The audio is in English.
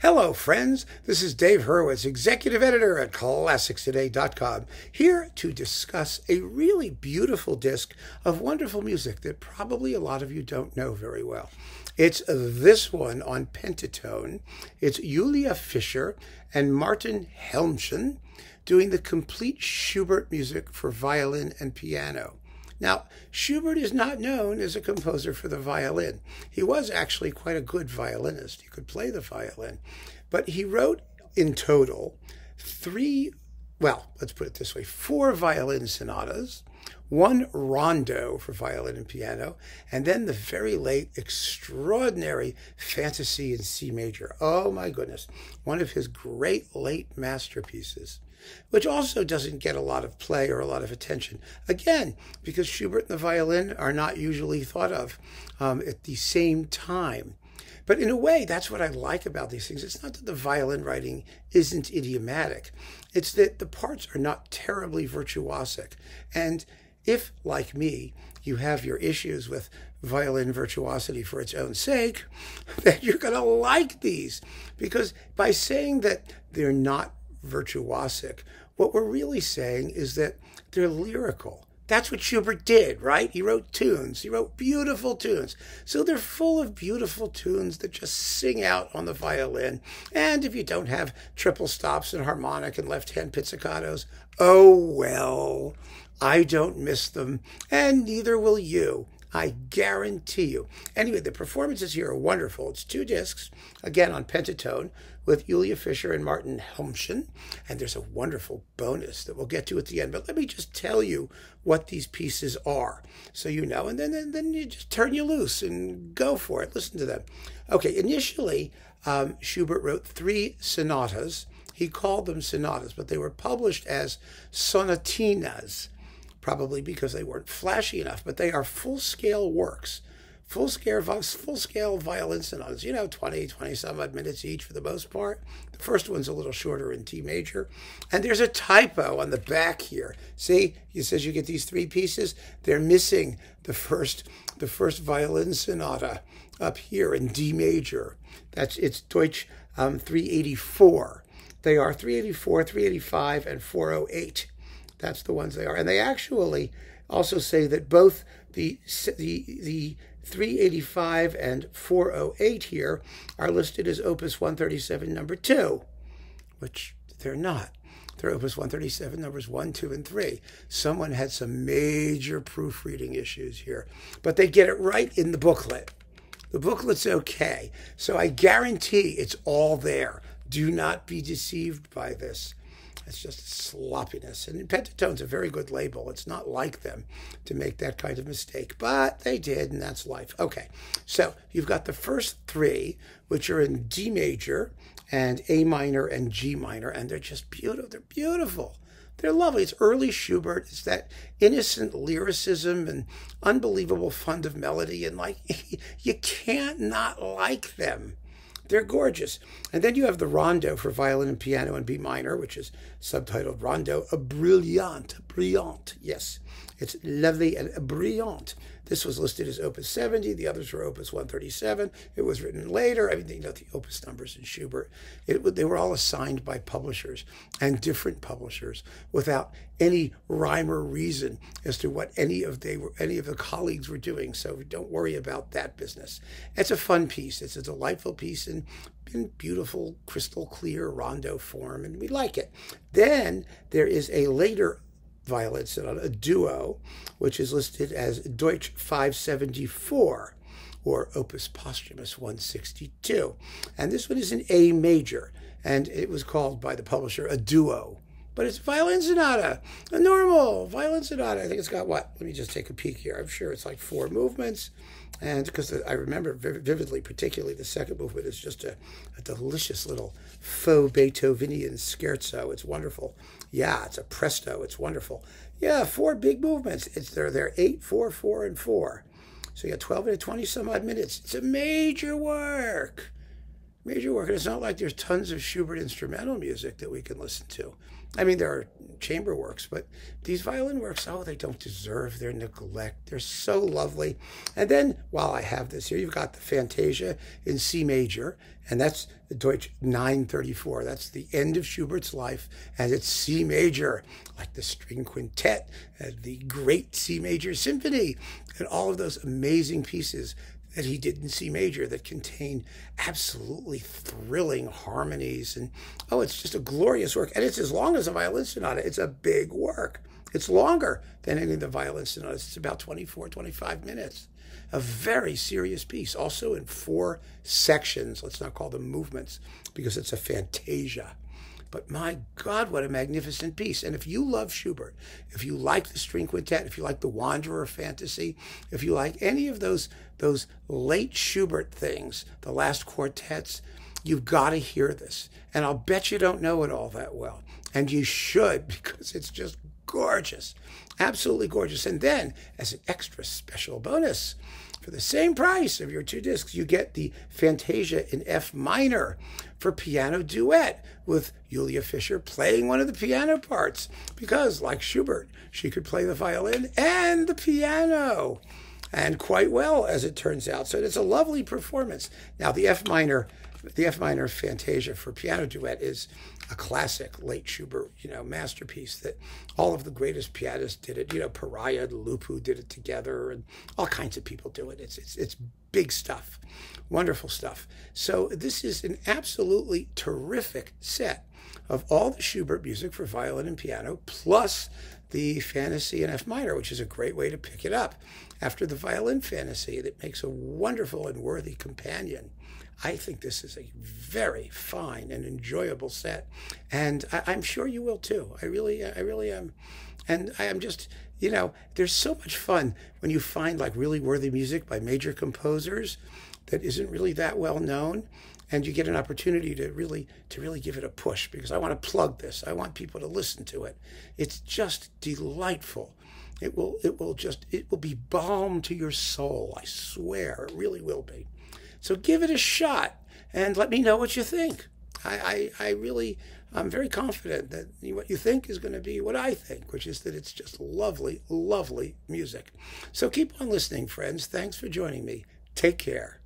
Hello, friends. This is Dave Hurwitz, executive editor at ClassicsToday.com, here to discuss a really beautiful disc of wonderful music that probably a lot of you don't know very well. It's this one on Pentatone. It's Julia Fischer and Martin Helmchen doing the complete Schubert music for violin and piano. Now, Schubert is not known as a composer for the violin. He was actually quite a good violinist. He could play the violin. But he wrote in total four violin sonatas, one rondo for violin and piano, and then the very late, extraordinary Fantasia in C major. Oh my goodness, one of his great late masterpieces, which also doesn't get a lot of play or a lot of attention. Again, because Schubert and the violin are not usually thought of at the same time. But in a way, that's what I like about these things. It's not that the violin writing isn't idiomatic. It's that the parts are not terribly virtuosic. And if, like me, you have your issues with violin virtuosity for its own sake, then you're going to like these. Because by saying that they're not virtuosic, what we're really saying is that they're lyrical. That's what Schubert did, right? He wrote tunes. He wrote beautiful tunes. So they're full of beautiful tunes that just sing out on the violin. And if you don't have triple stops and harmonic and left-hand pizzicatos, oh well, I don't miss them, and neither will you. I guarantee you. Anyway, the performances here are wonderful. It's two discs, again on Pentatone, with Julia Fischer and Martin Helmchen. And there's a wonderful bonus that we'll get to at the end. But let me just tell you what these pieces are, so you know. And then you just turn you loose and go for it. Listen to them. Okay, initially, Schubert wrote three sonatas. He called them sonatas, but they were published as sonatinas, probably because they weren't flashy enough, but they are full-scale works, full-scale violin sonatas, 20-some odd minutes each for the most part. The first one's a little shorter in T major. And there's a typo on the back here. See, it says you get these three pieces. They're missing the first violin sonata up here in D major. It's Deutsch 384. They are 384, 385, and 408. That's the ones they are. And they actually also say that both the 385 and 408 here are listed as Opus 137 number 2, which they're not. They're Opus 137 numbers 1, 2, and 3. Someone had some major proofreading issues here, but they get it right in the booklet. The booklet's okay. So I guarantee it's all there. Do not be deceived by this. It's just sloppiness. And Pentatone's a very good label. It's not like them to make that kind of mistake, but they did, and that's life. Okay, so you've got the first three, which are in D major and A minor and G minor, and they're just beautiful. They're beautiful. They're lovely. It's early Schubert. It's that innocent lyricism and unbelievable fun of melody, and you can't not like them. They're gorgeous. And then you have the Rondo for violin and piano in B minor, which is subtitled Rondo, a brilliant, yes. It's lovely and brilliant. This was listed as Opus 70. The others were Opus 137. It was written later. I mean, the Opus numbers in Schubert. They were all assigned by publishers and different publishers without any rhyme or reason as to what any of the colleagues were doing. So don't worry about that business. It's a fun piece. It's a delightful piece in beautiful, crystal clear rondo form, and we like it. Then there is a later violin sonata, a duo, which is listed as Deutsch 574, or Opus Posthumous 162. And this one is in A major, and it was called by the publisher a duo. But it's a violin sonata, a normal violin sonata. I think it's got what? Let me just take a peek here. I'm sure it's like 4 movements. And because I remember vividly, particularly the second movement is just a delicious little faux Beethovenian scherzo. It's wonderful. Yeah, it's a presto. It's wonderful. Yeah, 4 big movements. They're 8, 4, 4, and 4. So you got 12 and 20 some odd minutes. It's a major work. major work. And it's not like there's tons of Schubert instrumental music that we can listen to. I mean, there are chamber works, but these violin works, oh, they don't deserve their neglect. They're so lovely. And then, while I have this here, you've got the Fantasia in C major, and that's the Deutsch 934. That's the end of Schubert's life, and it's C major, like the string quintet, the great C major symphony, and all of those amazing pieces that he did in C major that contain absolutely thrilling harmonies. And oh, it's just a glorious work. And it's as long as a violin sonata. It's a big work. It's longer than any of the violin sonatas. It's about 24, 25 minutes. A very serious piece, also in 4 sections. Let's not call them movements, because it's a fantasia. But my God, what a magnificent piece. And if you love Schubert, if you like the string quintet, if you like the Wanderer Fantasy, if you like any of those late Schubert things, the last quartets, you've got to hear this. And I'll bet you don't know it all that well. And you should, because it's just gorgeous. Absolutely gorgeous. And then, as an extra special bonus, for the same price of your 2 discs, you get the Fantasia in F minor for piano duet with Julia Fischer playing one of the piano parts. Because, like Schubert, she could play the violin and the piano. And quite well, as it turns out. So it's a lovely performance. Now, the F minor Fantasia for piano duet is a classic late Schubert, masterpiece that all of the greatest pianists did it. Pariah and Lupu did it together, and all kinds of people do it. It's big stuff, wonderful stuff. So this is an absolutely terrific set of all the Schubert music for violin and piano, plus the Fantasy in F minor, which is a great way to pick it up after the violin Fantasy. That makes a wonderful and worthy companion. I think this is a very fine and enjoyable set, and I'm sure you will too. I really am. And I am just, there's so much fun when you find like really worthy music by major composers that isn't really that well known, and you get an opportunity to really give it a push, because I want to plug this. I want people to listen to it. It's just delightful. It will be balm to your soul. I swear, it really will be. So give it a shot and let me know what you think. I'm very confident that what you think is going to be what I think, which is that it's just lovely, lovely music. So keep on listening, friends. Thanks for joining me. Take care.